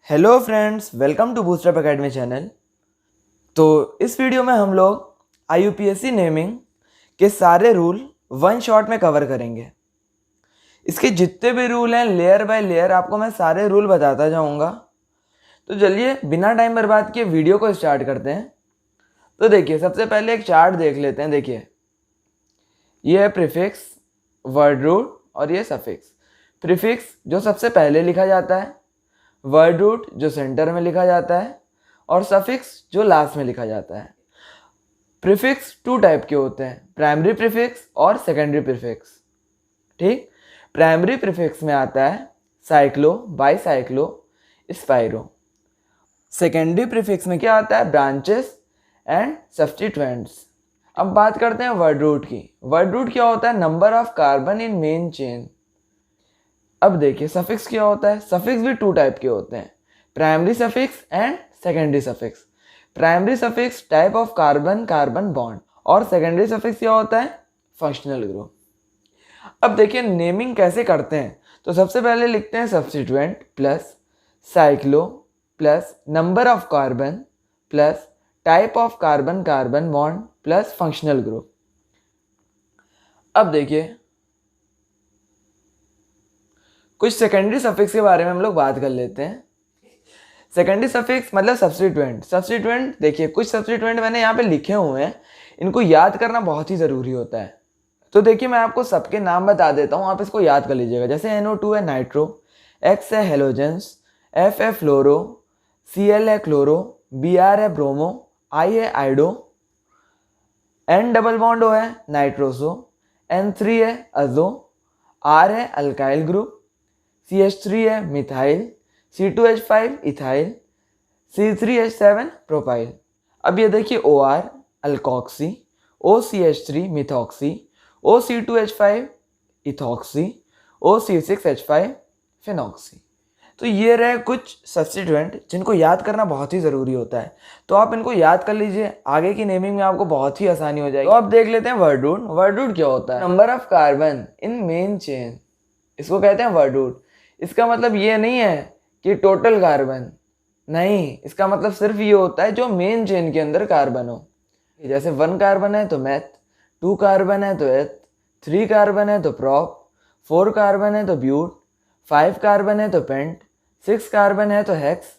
Hello friends, welcome to Boost Up academy channel. तो इस video में हम लोग IUPAC नेमिंग के सारे रूल वन शॉट में कवर करेंगे। इसके जितने भी रूल हैं लेयर बाय लेयर आपको मैं सारे रूल बताता जाऊंगा। तो चलिए बिना टाइम बर्बाद किए वीडियो को स्टार्ट करते हैं। तो देखिए, सबसे पहले एक चार्ट देख लेते हैं। देखिए, ये है प्रीफिक्स, वर्ड रूट और ये सफिक्स। प्रीफिक्स जो सबसे पहले लिखा जाता है, वर्ड रूट जो सेंटर में लिखा जाता है और सफिक्स जो लास्ट में लिखा जाता है। प्रीफिक्स टू टाइप के होते हैं, प्राइमरी प्रीफिक्स और सेकेंडरी प्रीफिक्स। ठीक, प्राइमरी प्रीफिक्स में आता है cyclo, bicyclo, spiro. Secondary prefix में क्या आता है, ब्रांचेस एंड सब्स्टिट्यूएंट्स। अब बात करते हैं वर्ड रूट की। वर्ड रूट क्या होता है, number of carbon in main chain. अब देखिए सफिक्स क्या होता है। सफिक्स भी टू टाइप के होते हैं, primary suffix and secondary suffix. Primary suffix type of carbon carbon bond और सेकेंडरी सफिक्स क्या होता है, फंक्शनल ग्रुप। अब देखिए नेमिंग कैसे करते हैं। तो सबसे पहले लिखते हैं substituent plus cyclo plus number of carbon plus type of carbon carbon bond plus functional group. अब देखिए कुछ सेकेंडरी सफिक्स के बारे में हम लोग बात कर लेते हैं। सेकेंडरी सफिक्स मतलब सब्स्टिट्यूएंट। सब्स्टिट्यूएंट देखिए, कुछ सब्स्टिट्यूएंट मैंने यहाँ पे लिखे हुए हैं, इनको याद करना बहुत ही ज़रूरी होता है। तो देखिए मैं आपको सबके नाम बता देता हूँ, आप इसको याद कर लीजिएगा। जैसे NO2 है नाइट्रो, X है हेलोजेंस, F है फ्लोरो, Cl है क्लोरो, Br है ब्रोमो, I है आइडो, N डबल बॉन्ड O है नाइट्रोसो, N3 है अजो, R है अल्काइल ग्रुप, CH3 है methyl, C2H5 ethyl, C3H7 propyl. अब ये देखिए OR alkoxy, OCH3 methoxy, OC2H5 ethoxy, OC6H5 phenoxy. तो ये रहे कुछ सब्स्टिट्यूएंट जिनको याद करना बहुत ही ज़रूरी होता है। तो आप इनको याद कर लीजिए, आगे की नेमिंग में आपको बहुत ही आसानी हो जाएगी। तो अब देख लेते हैं वर्ड रूट। वर्ड रूट क्या होता है, number of carbon in main chain, इसको कहते हैं वर्ड रूट। इसका मतलब ये नहीं है कि टोटल कार्बन, नहीं, इसका मतलब सिर्फ ये होता है जो मेन चेन के अंदर कार्बन हो। जैसे 1 कार्बन है तो मैथ, 2 कार्बन है तो एथ, 3 कार्बन है तो प्रॉप, 4 कार्बन है तो ब्यूट, 5 कार्बन है तो पेंट, 6 कार्बन है तो हेक्स,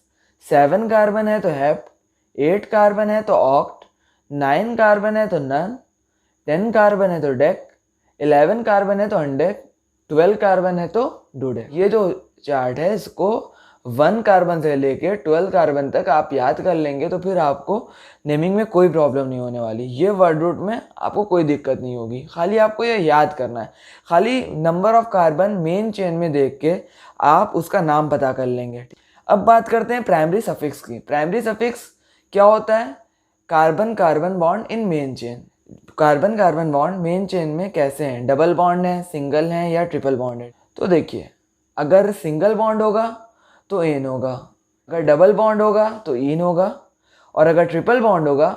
7 कार्बन है तो हेप्ट, 8 कार्बन है तो ऑक्ट, 9 कार्बन है तो नन, 10 कार्बन है तो डेक, 11 कार्बन है तो अनडेक, 12 कार्बन है तो डुडेक। ये जो चार्ट है इसको 1 कार्बन से लेके 12 कार्बन तक आप याद कर लेंगे तो फिर आपको नेमिंग में कोई प्रॉब्लम नहीं होने वाली। ये वर्ड रूट में आपको कोई दिक्कत नहीं होगी, खाली आपको ये याद करना है। खाली number of carbon main chain में देख के आप उसका नाम पता कर लेंगे। अब बात करते हैं प्राइमरी सफिक्स की। प्राइमरी सफिक्स क्या होता है, carbon carbon bond in main chain. Carbon carbon bond main chain में कैसे हैं, डबल बॉन्ड है, सिंगल है या ट्रिपल बॉन्ड है। तो देखिए, अगर सिंगल बॉन्ड होगा तो एन होगा, अगर डबल बॉन्ड होगा तो इन होगा और अगर ट्रिपल बॉन्ड होगा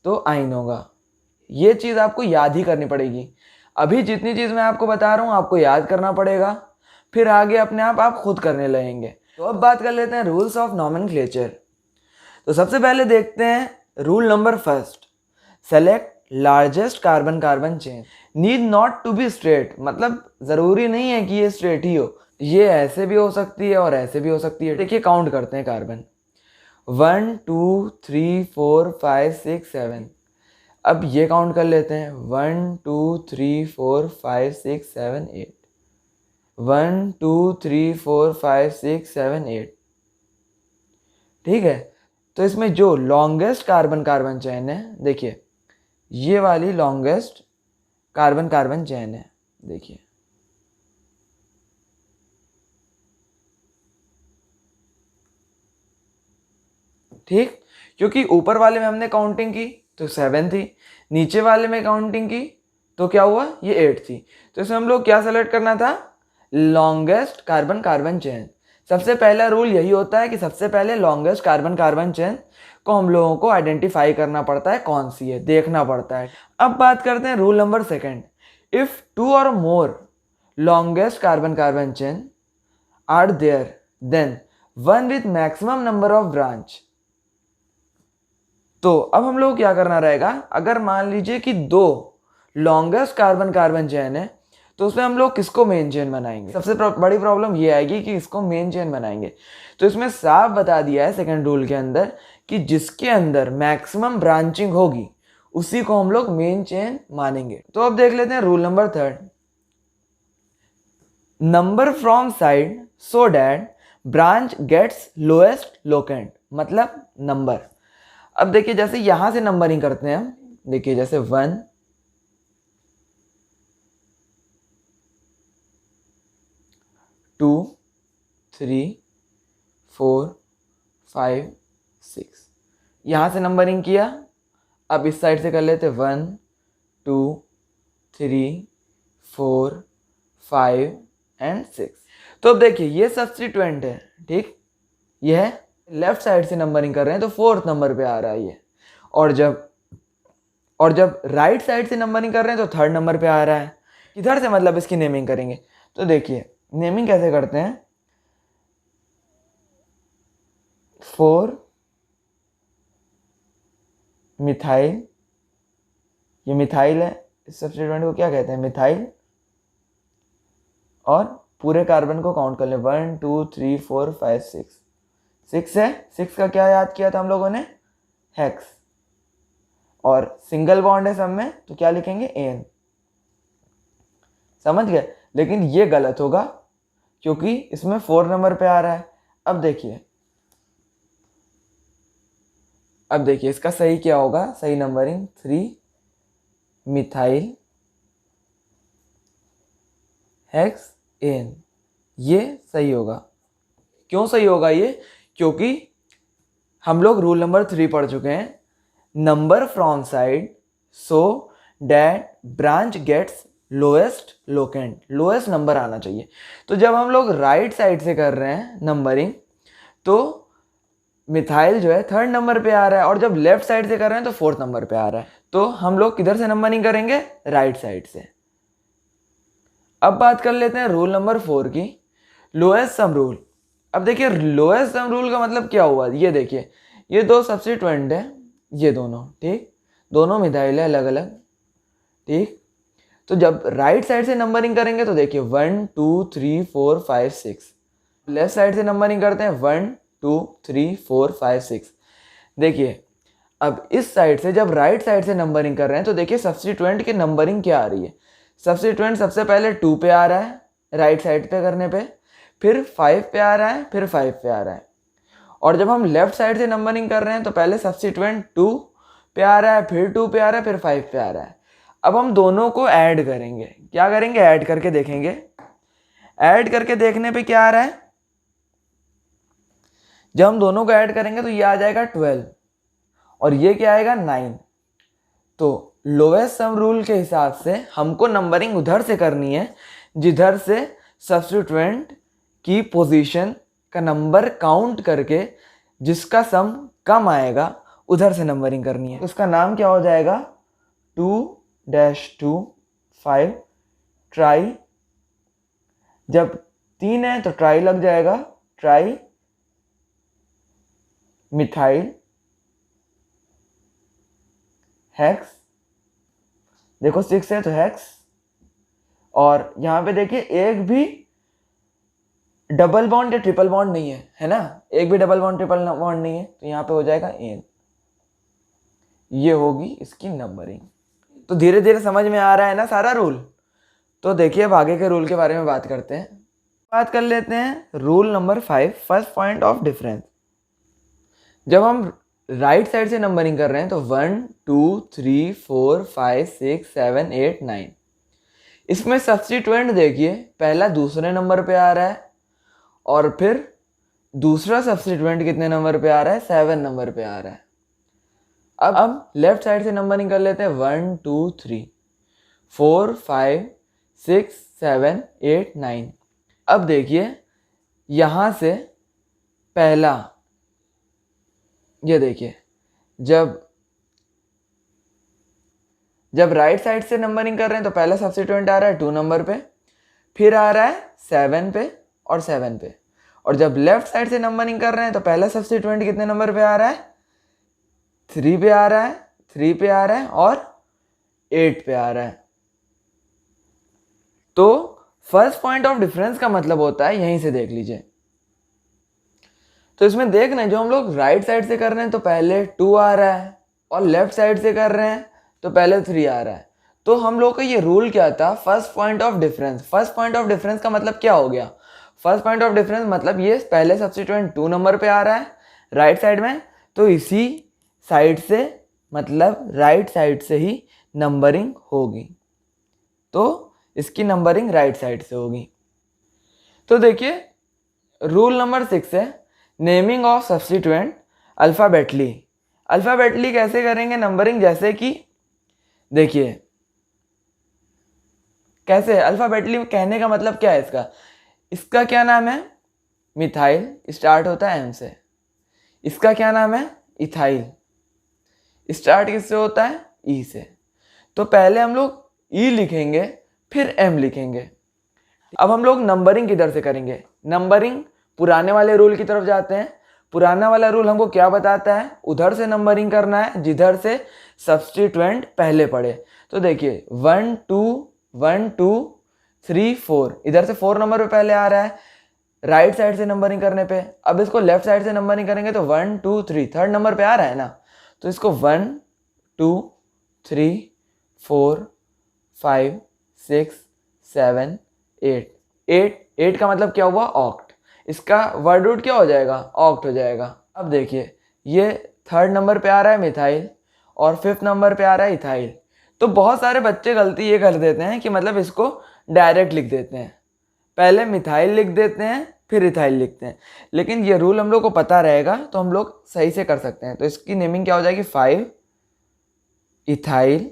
तो आइन होगा। ये चीज़ आपको याद ही करनी पड़ेगी। अभी जितनी चीज़ मैं आपको बता रहा हूँ आपको याद करना पड़ेगा, फिर आगे अपने आप खुद करने लगेंगे। तो अब बात कर लेते हैं रूल्स ऑफ नॉमेनक्लेचर। तो सबसे पहले देखते हैं rule number first, select largest carbon carbon chain. Need not to be straight, मतलब ज़रूरी नहीं है कि ये स्ट्रेट ही हो, ये ऐसे भी हो सकती है और ऐसे भी हो सकती है। देखिए काउंट करते हैं कार्बन, 1 2 3 4 5 6 7। अब ये काउंट कर लेते हैं, 1 2 3 4 5 6 7 8, 1 2 3 4 5 6 7 8। ठीक है, तो इसमें जो लॉन्गेस्ट कार्बन कार्बन चेन है, देखिए ये वाली लॉन्गेस्ट कार्बन कार्बन चेन है। देखिए ठीक, क्योंकि ऊपर वाले में हमने काउंटिंग की तो 7 थी, नीचे वाले में काउंटिंग की तो क्या हुआ, ये 8 थी। तो इसमें हम लोग क्या सेलेक्ट करना था, लॉन्गेस्ट कार्बन कार्बन चेन। सबसे पहला रूल यही होता है कि सबसे पहले लॉन्गेस्ट कार्बन कार्बन चेन को हम लोगों को आइडेंटिफाई करना पड़ता है, कौन सी है देखना पड़ता है। अब बात करते हैं rule number second, if 2 or more longest carbon carbon chain are there then one with maximum number of branch. तो अब हम लोग क्या करना रहेगा, अगर मान लीजिए कि दो लॉन्गेस्ट कार्बन कार्बन चेन है तो उसमें हम लोग किसको मेन चेन बनाएंगे। सबसे बड़ी प्रॉब्लम ये आएगी कि इसको मेन चेन बनाएंगे। तो इसमें साफ बता दिया है सेकंड रूल के अंदर कि जिसके अंदर मैक्सिमम ब्रांचिंग होगी उसी को हम लोग मेन चेन मानेंगे। तो अब देख लेते हैं rule number 3, number from side so that branch gets lowest locant, मतलब नंबर। अब देखिए जैसे यहां से नंबरिंग करते हैं हम, देखिए जैसे 1 2 3 4 5 6, यहां से नंबरिंग किया। अब इस साइड से कर लेते 1 2 3 4 5 एंड 6। तो अब देखिए ये सब्स्टिट्यूएंट है, ठीक, ये है लेफ्ट साइड से नंबरिंग कर रहे हैं तो 4th नंबर पे आ रहा है ये, और जब राइट साइड से नंबरिंग कर रहे हैं तो 3rd नंबर पे आ रहा है। इधर से मतलब इसकी नेमिंग करेंगे। तो देखिए नेमिंग कैसे करते हैं, 4 मिथाइल, ये मिथाइल है, इस सब्स्टिट्यूएंट को क्या कहते हैं, मिथाइल। और पूरे कार्बन को काउंट कर ले, 1 2 3 4 5 6, 6 है, 6 का क्या याद किया था हम लोगों ने, हेक्स। और सिंगल बॉन्ड है सब में तो क्या लिखेंगे, एन। समझ गए, लेकिन ये गलत होगा क्योंकि इसमें 4 नंबर पे आ रहा है। अब देखिए इसका सही क्या होगा, सही नंबरिंग 3 मिथाइल हेक्स एन, ये सही होगा। क्यों सही होगा ये, क्योंकि हम लोग रूल नंबर 3 पढ़ चुके हैं, number from side so that branch gets lowest locant, lowest number आना चाहिए। तो जब हम लोग राइट साइड से कर रहे हैं नंबरिंग तो मिथाइल जो है 3rd नंबर पे आ रहा है, और जब लेफ्ट साइड से कर रहे हैं तो 4th नंबर पे आ रहा है। तो हम लोग किधर से नंबरिंग करेंगे, राइट साइड से। अब बात कर लेते हैं रूल नंबर 4 की, लोएस्ट सम रूल। अब देखिए लोएस्ट सम रूल का मतलब क्या हुआ, ये देखिए ये दो सब्स्टिट्यूएंट है, ये दोनों, ठीक, दोनों मिथाइल है अलग अलग, ठीक। तो जब राइट साइड से नंबरिंग करेंगे तो देखिए 1 2 3 4 5 6, लेफ्ट साइड से नंबरिंग करते हैं 1 2 3 4 5 6। देखिए अब इस साइड से जब राइट साइड से नंबरिंग कर रहे हैं तो देखिए सब्स्टिट्यूएंट की नंबरिंग क्या आ रही है, सब्स्टिट्यूएंट सबसे पहले 2 पे आ रहा है राइट साइड पे करने पे, फिर 5 पे आ रहा है, फिर 5 पे आ रहा है। और जब हम लेफ्ट साइड से नंबरिंग कर रहे हैं तो पहले सब्स्टिट्यूएंट 2 पे आ रहा है, फिर 2 पे आ रहा है, फिर 5 पे आ रहा है। अब हम दोनों को ऐड करेंगे, क्या करेंगे, ऐड करके देखेंगे। ऐड करके देखने पे क्या आ रहा है, जब हम दोनों को ऐड करेंगे तो ये आ जाएगा 12 और ये क्या आएगा 9। तो लोएस्ट सम रूल के हिसाब से हमको नंबरिंग उधर से करनी है जिधर से सब्स्टिट्यूएंट की पोजीशन का नंबर काउंट करके जिसका सम कम आएगा उधर से नंबरिंग करनी है। उसका नाम क्या हो जाएगा, 2-2 5 ट्राई। जब 3 है तो ट्राई लग जाएगा, ट्राई मिथाइल हेक्स। देखो 6 है तो हेक्स, और यहां पे देखिए एक भी डबल बॉन्ड या ट्रिपल बॉन्ड नहीं है ना, एक भी डबल बॉन्ड ट्रिपल बॉन्ड नहीं है, तो यहाँ पे हो जाएगा एन। ये होगी इसकी नंबरिंग। तो धीरे धीरे समझ में आ रहा है ना सारा रूल। तो देखिए अब आगे के रूल के बारे में बात करते हैं। बात कर लेते हैं rule number 5, first point of difference. जब हम राइट साइड से नंबरिंग कर रहे हैं तो 1 2 3 4 5 6 7 8 9, इसमें सब्स्टिट्यूएंट देखिए पहला दूसरे नंबर पे आ रहा है और फिर दूसरा सब्स्टिट्यूएंट कितने नंबर पे आ रहा है, 7 नंबर पे आ रहा है। अब लेफ्ट साइड से नंबरिंग कर लेते हैं 1 2 3 4 5 6 7 8 9। अब देखिए यहां से पहला, ये देखिए जब राइट साइड से नंबरिंग कर रहे हैं तो पहला सब्स्टिट्यूएंट आ रहा है 2 नंबर पे, फिर आ रहा है 7 पे और 7 पे, और जब लेफ्ट साइड से नंबरिंग कर रहे हैं तो पहला सब्स्टिट्यूएंट कितने नंबर पे आ रहा है, 3 पे आ रहा है, 3 पे आ रहा है और 8 पे आ रहा है। तो फर्स्ट पॉइंट ऑफ डिफरेंस का मतलब होता है, यहीं से देख लीजिए। तो इसमें देख रहे हैं जो हम लोग राइट साइड से कर रहे हैं तो पहले 2 आ रहा है, और लेफ्ट साइड से कर रहे हैं तो पहले 3 आ रहा है। तो हम लोग का ये रूल क्या था, first point of difference. First point of difference का मतलब क्या हो गया, फर्स्ट पॉइंट ऑफ डिफरेंस मतलब ये पहले सब्स्टिट्यूएंट 2 नंबर पे आ रहा है राइट साइड में, तो इसी साइड से मतलब राइट साइड से ही नंबरिंग होगी, तो इसकी नंबरिंग राइट साइड से होगी। तो देखिए रूल नंबर 6 है नेमिंग ऑफ सब्स्टिट्यूएंट अल्फ़ाबेटली। अल्फ़ाबेटली कैसे करेंगे नंबरिंग, जैसे कि देखिए कैसे अल्फ़ाबेटली कहने का मतलब क्या है इसका क्या नाम है, मिथाइल, स्टार्ट होता है एम से। इसका क्या नाम है, इथाइल, स्टार्ट किससे होता है, ई से। तो पहले हम लोग ई लिखेंगे फिर एम लिखेंगे। अब हम लोग नंबरिंग किधर से करेंगे, नंबरिंग पुराने वाले रूल की तरफ जाते हैं। पुराना वाला रूल हमको क्या बताता है, उधर से नंबरिंग करना है जिधर से सब्स्टिट्यूएंट पहले पड़े। तो देखिए 1 2 1 2 3 4, इधर से 4 नंबर पे पहले आ रहा है राइट साइड से नंबरिंग करने पे। अब इसको लेफ्ट साइड से नंबरिंग करेंगे तो 1 2 3 थर्ड नंबर पे आ रहा है ना, तो इसको 1 2 3 4 5 6 7 8 8 का मतलब क्या हुआ, ऑक्ट। इसका वर्ड रूट क्या हो जाएगा, ऑक्ट हो जाएगा। अब देखिए ये थर्ड नंबर पे आ रहा है मिथाइल और फिफ्थ नंबर पे आ रहा है इथाइल। तो बहुत सारे बच्चे गलती ये कर देते हैं कि मतलब इसको डायरेक्ट लिख देते हैं, पहले मिथाइल लिख देते हैं फिर इथाइल लिखते हैं। लेकिन ये रूल हम लोग को पता रहेगा तो हम लोग सही से कर सकते हैं। तो इसकी नेमिंग क्या हो जाएगी, 5 इथाइल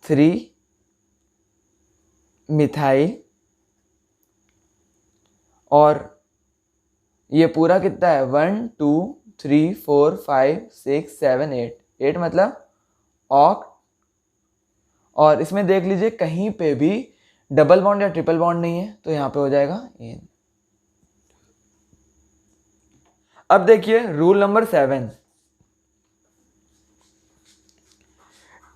3 मिथाइल, और ये पूरा कितना है 1 2 3 4 5 6 7 8, 8 मतलब ऑक्ट। और इसमें देख लीजिए कहीं पे भी डबल बॉन्ड या ट्रिपल बॉन्ड नहीं है, तो यहाँ पे हो जाएगा एन। अब देखिए rule number 7,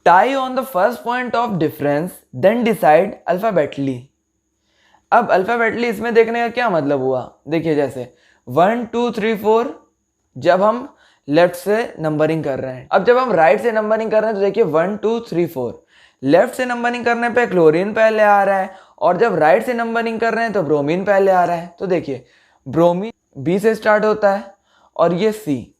tie on the first point of difference then decide alphabetically. अब अल्फाबेटली इसमें देखने का क्या मतलब हुआ, देखिए जैसे 1 2 3 4 जब हम लेफ्ट से नंबरिंग कर रहे हैं। अब जब हम राइट से नंबरिंग कर रहे हैं तो देखिए 1 2 3 4 लेफ्ट से नंबरिंग करने पे क्लोरीन पहले आ रहा है, और जब राइट से नंबरिंग कर रहे हैं तो ब्रोमीन पहले आ रहा है। तो देखिए ब्रोमीन बी से स्टार्ट होता है और ये सी।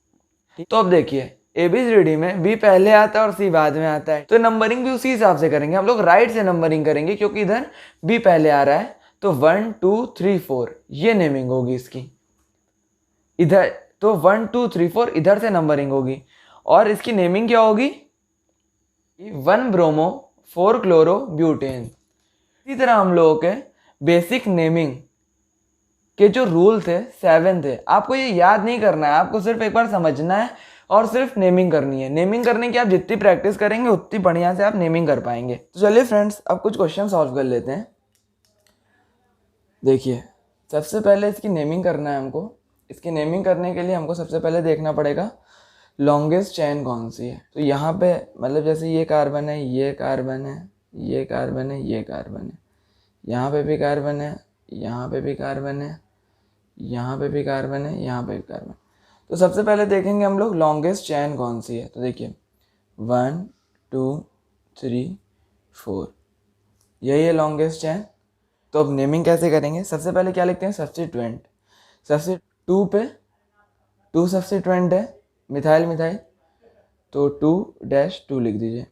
तो अब देखिए ABCD में बी पहले आता है और सी बाद में आता है, तो नंबरिंग भी उसी हिसाब से करेंगे। हम लोग राइट से नंबरिंग करेंगे क्योंकि इधर बी पहले आ रहा है, तो 1 2 3 4 ये नेमिंग होगी इसकी इधर। तो 1 2 3 4 इधर से नंबरिंग होगी, और इसकी नेमिंग क्या होगी, 1 ब्रोमो 4 क्लोरो ब्यूटेन। इसी तरह हम लोगों के बेसिक नेमिंग के जो रूल थे 7 थे, आपको ये याद नहीं करना है, आपको सिर्फ एक बार समझना है और सिर्फ नेमिंग करनी है। नेमिंग करने की आप जितनी प्रैक्टिस करेंगे उतनी बढ़िया से आप नेमिंग कर पाएंगे। तो चलिए फ्रेंड्स अब कुछ क्वेश्चन सॉल्व कर लेते हैं। देखिए सबसे पहले इसकी नेमिंग करना है हमको। इसकी नेमिंग करने के लिए हमको सबसे पहले देखना पड़ेगा लॉन्गेस्ट चेन कौन सी है। तो यहाँ पे मतलब जैसे ये कार्बन है, ये कार्बन है, ये कार्बन है, ये कार्बन है, यहाँ पे भी कार्बन है, यहाँ पे भी कार्बन है, यहाँ पे भी कार्बन है, यहाँ पे भी कार्बन। तो सबसे पहले देखेंगे हम लोग लॉन्गेस्ट चेन कौन सी है। तो देखिए 1 2 3 4 यही है लॉन्गेस्ट चेन। तो अब नेमिंग कैसे करेंगे, सबसे पहले क्या लिखते हैं, सब्स्टिट्यूएंट। सबसे 2 पे 2 सब्स्टिट्यूएंट है, मिथाइल मिथाइल, तो 2-2 लिख दीजिए,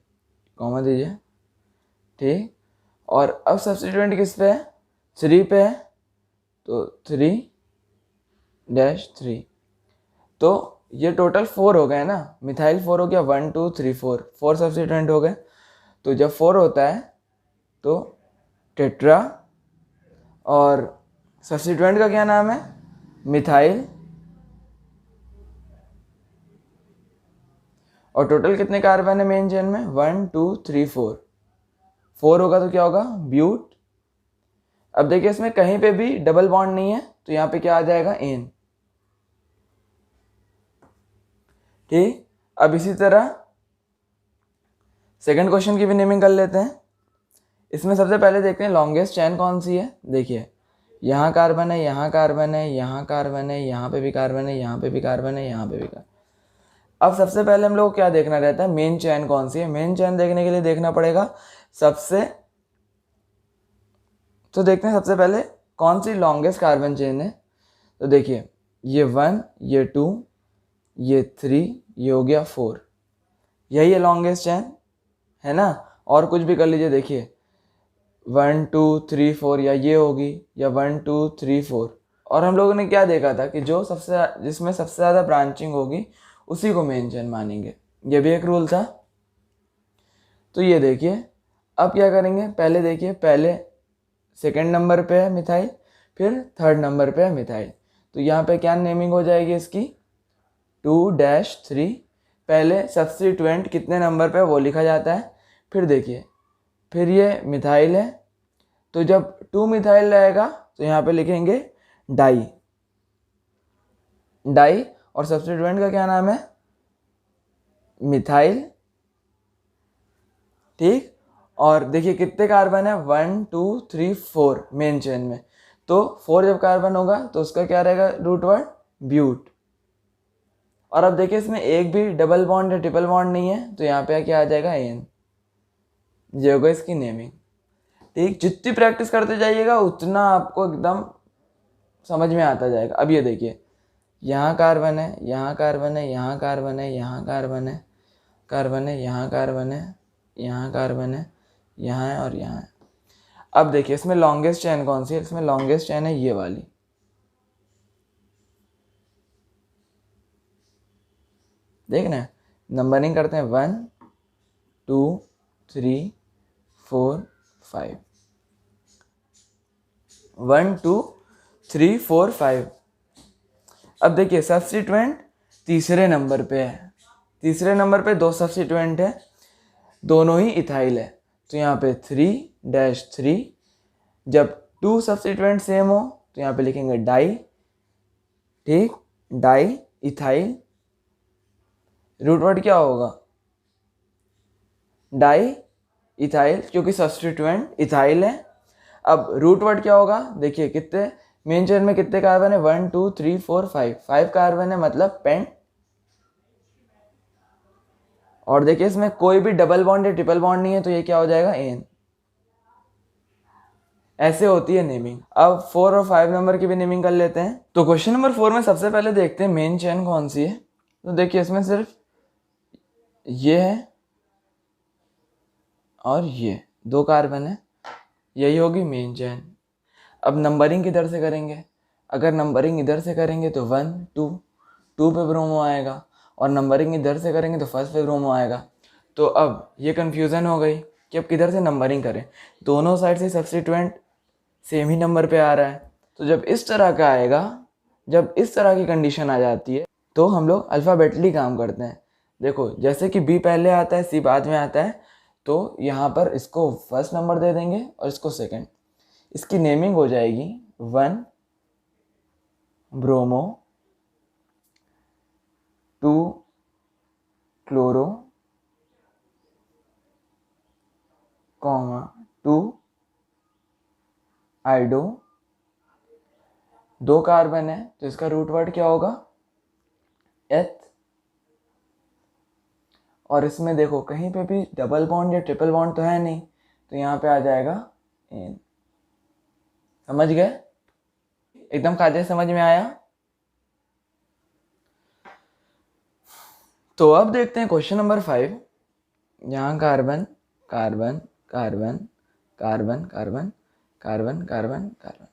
कॉमा दीजिए, ठीक। और अब सब्स्टिट्यूएंट किस पे है, 3 पे है, तो 3-3। तो ये टोटल 4 हो गए ना, मिथाइल 4 हो गया, 1 2 3 4 सब्स्टिट्यूएंट हो गए। तो जब 4 होता है तो टेट्रा, और सब्स्टिट्यूएंट का क्या नाम है, मिथाइल। और टोटल कितने कार्बन है मेन चेन में, 1 2 3 4 होगा तो क्या होगा, ब्यूट। अब देखिए इसमें कहीं पे भी डबल बॉन्ड नहीं है, तो यहाँ पे क्या आ जाएगा, एन। ठीक, अब इसी तरह सेकंड क्वेश्चन की भी नेमिंग कर लेते हैं। इसमें सबसे पहले देखते हैं लॉन्गेस्ट चैन कौन सी है। देखिए यहाँ कार्बन है, यहाँ कार्बन है, यहाँ कार्बन है, यहाँ पे भी कार्बन है, यहाँ पे भी कार्बन है, यहाँ पे भी कार्बन। अब सबसे पहले हम लोग को क्या देखना रहता है, मेन चैन कौन सी है। मेन चैन देखने के लिए देखना पड़ेगा तो देखते हैं सबसे पहले कौन सी लॉन्गेस्ट कार्बन चेन है। तो देखिए ये 1, ये 2, ये 3, ये हो गया 4, यही है लॉन्गेस्ट चैन, है ना। और कुछ भी कर लीजिए, देखिए 1 2 3 4, या ये होगी, या 1 2 3 4। और हम लोगों ने क्या देखा था कि जिसमें सबसे ज़्यादा ब्रांचिंग होगी उसी को मेन चेन मानेंगे, ये भी एक रूल था। तो ये देखिए अब क्या करेंगे, पहले देखिए, पहले सेकंड नंबर पे है मिथाइल, फिर थर्ड नंबर पे है मिथाइल। तो यहाँ पे क्या नेमिंग हो जाएगी इसकी, 2-3। पहले सब्स्टिट्यूएंट कितने नंबर पे वो लिखा जाता है। फिर देखिए, फिर ये मिथाइल है, तो जब 2 मिथाइल रहेगा तो यहाँ पे लिखेंगे डाई। और सब्स्टिट्यूएंट का क्या नाम है, मिथाइल। ठीक, और देखिए कितने कार्बन है, 1 2 3 4 मेन चेन में। तो 4 जब कार्बन होगा तो उसका क्या रहेगा रूट वर्ड, ब्यूट। और अब देखिए इसमें एक भी डबल बॉन्ड या ट्रिपल बॉन्ड नहीं है, तो यहाँ पे क्या आ जाएगा, एन। ये होगा इसकी नेमिंग। ठीक, जितनी प्रैक्टिस करते जाइएगा उतना आपको एकदम समझ में आता जाएगा। अब ये देखिए यहाँ कार्बन है, यहाँ कार्बन है, यहाँ कार्बन है, यहाँ कार्बन है, कार्बन है, यहाँ कार्बन है, यहाँ कार्बन है, यहाँ है और यहाँ है। अब देखिए इसमें लॉन्गेस्ट चेन कौन सी है, इसमें लॉन्गेस्ट चेन है ये वाली। देखना है, नंबरिंग करते हैं 1 2 3 4 5, 1 2 3 4 5। अब देखिए सब्स्टिट्यूएंट तीसरे नंबर पे है, तीसरे नंबर पे 2 सब्स्टिट्यूएंट है, दोनों ही इथाइल है। तो यहाँ पे 3-3। जब 2 सब्स्टिट्यूएंट सेम हो तो यहाँ पे लिखेंगे डाई। ठीक, डाई इथाइल। रूट वर्ड क्या होगा, डाई इथाइल, क्योंकि सब्स्टिट्यूएंट इथाइल है। अब रूट वर्ड क्या होगा, देखिए कितने मेन चेन में कितने कार्बन है, 1 2 3 4 5, 5 कार्बन है, मतलब पेंट। और देखिए इसमें कोई भी डबल बॉन्ड या ट्रिपल बॉन्ड नहीं है, तो ये क्या हो जाएगा, एन। ऐसे होती है नेमिंग। अब 4 और 5 नंबर की भी नेमिंग कर लेते हैं। तो क्वेश्चन नंबर 4 में सबसे पहले देखते हैं मेन चेन कौन सी है। तो देखिए इसमें सिर्फ ये है और ये 2 कार्बन है, यही होगी मेन चेन। अब नंबरिंग किधर से करेंगे, अगर नंबरिंग इधर से करेंगे तो 1 2 पे ब्रोमो आएगा, और नंबरिंग इधर से करेंगे तो फर्स्ट पे ब्रोमो आएगा। तो अब ये कन्फ्यूज़न हो गई कि अब किधर से नंबरिंग करें, दोनों साइड से सब्स्टिट्यूएंट सेम ही नंबर पे आ रहा है। तो जब इस तरह का आएगा, जब इस तरह की कंडीशन आ जाती है, तो हम लोग अल्फ़ाबेटली काम करते हैं। देखो जैसे कि बी पहले आता है, सी बाद में आता है, तो यहाँ पर इसको फर्स्ट नंबर दे देंगे और इसको सेकंड। इसकी नेमिंग हो जाएगी 1 ब्रोमो, 2 क्लोरो, 2 आइडो। 2 कार्बन है तो इसका रूट वर्ड क्या होगा, एथ। और इसमें देखो कहीं पे भी डबल बॉन्ड या ट्रिपल बॉन्ड तो है नहीं, तो यहाँ पे आ जाएगा एन। समझ गए, एकदम कायदे समझ में आया। तो अब देखते हैं क्वेश्चन नंबर 5। यहाँ carbon carbon carbon carbon carbon carbon carbon carbon.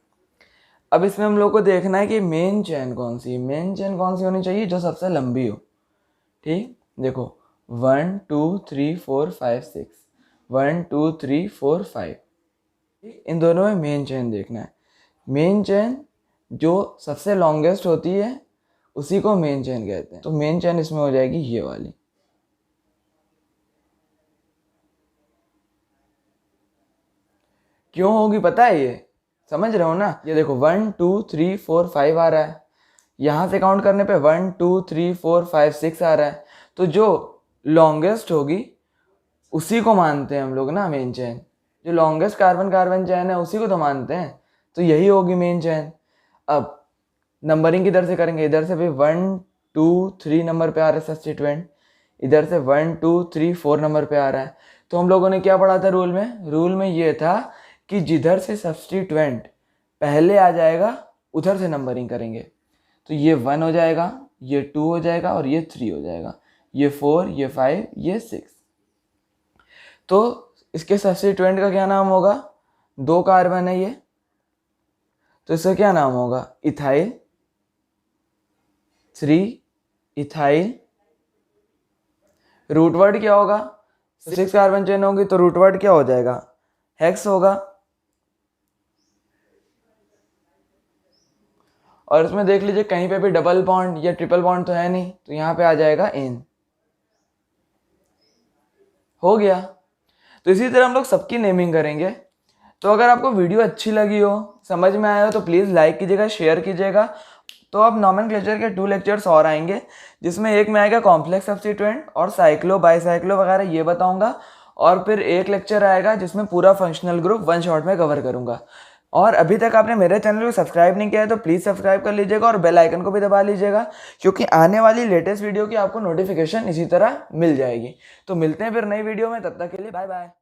अब इसमें हम लोग को देखना है कि मेन चेन कौन सी, मेन चेन कौन सी होनी चाहिए जो सबसे लंबी हो। ठीक, देखो 1 2 3 4 5 6, 1 2 3 4 5, इन दोनों में मेन चेन देखना है। मेन चेन जो सबसे लॉन्गेस्ट होती है उसी को मेन चेन कहते हैं। तो मेन चेन इसमें हो जाएगी ये वाली। क्यों होगी पता है ये, समझ रहे हो ना। ये देखो 1 2 3 4 5 आ रहा है, यहाँ से काउंट करने पे 1 2 3 4 5 6 आ रहा है। तो जो लॉन्गेस्ट होगी उसी को मानते हैं हम लोग ना मेन चेन। जो लॉन्गेस्ट कार्बन कार्बन चेन है उसी को तो मानते हैं, तो यही होगी मेन चेन। अब नंबरिंग किधर से करेंगे, इधर से भी 1 2 3 नंबर पे आ रहा है सब्स्टिट्यूएंट, इधर से 1 2 3 4 नंबर पे आ रहा है। तो हम लोगों ने क्या पढ़ा था रूल में, रूल में ये था कि जिधर से सब्स्टिट्यूएंट पहले आ जाएगा उधर से नंबरिंग करेंगे। तो ये 1 हो जाएगा, ये 2 हो जाएगा और ये 3 हो जाएगा, ये 4, ये 5, ये 6। तो इसके सब्स्टिट्यूएंट का क्या नाम होगा, 2 कार्बन है ये, तो इसका क्या नाम होगा, इथाइल 3 इथाइल। रूट वर्ड क्या होगा, 6 कार्बन चेन होगी तो रूट वर्ड क्या हो जाएगा, हेक्स होगा। और इसमें देख लीजिए कहीं पे भी डबल बॉन्ड या ट्रिपल बॉन्ड तो है नहीं, तो यहाँ पे आ जाएगा एन। हो गया। तो इसी तरह हम लोग सबकी नेमिंग करेंगे। तो अगर आपको वीडियो अच्छी लगी हो, समझ में आया हो, तो प्लीज़ लाइक कीजिएगा, शेयर कीजिएगा। तो अब नॉमेनक्लेचर के 2 लेक्चर्स और आएंगे, जिसमें एक में आएगा कॉम्प्लेक्स सब्स्टिट्यूएंट और साइक्लो बाईसाइक्लो वगैरह ये बताऊंगा, और फिर एक लेक्चर आएगा जिसमें पूरा फंक्शनल ग्रुप 1 शॉट में कवर करूंगा। और अभी तक आपने मेरे चैनल को सब्सक्राइब नहीं किया है तो प्लीज़ सब्सक्राइब कर लीजिएगा और बेल आइकन को भी दबा लीजिएगा, क्योंकि आने वाली लेटेस्ट वीडियो की आपको नोटिफिकेशन इसी तरह मिल जाएगी। तो मिलते हैं फिर नई वीडियो में, तब तक के लिए बाय बाय।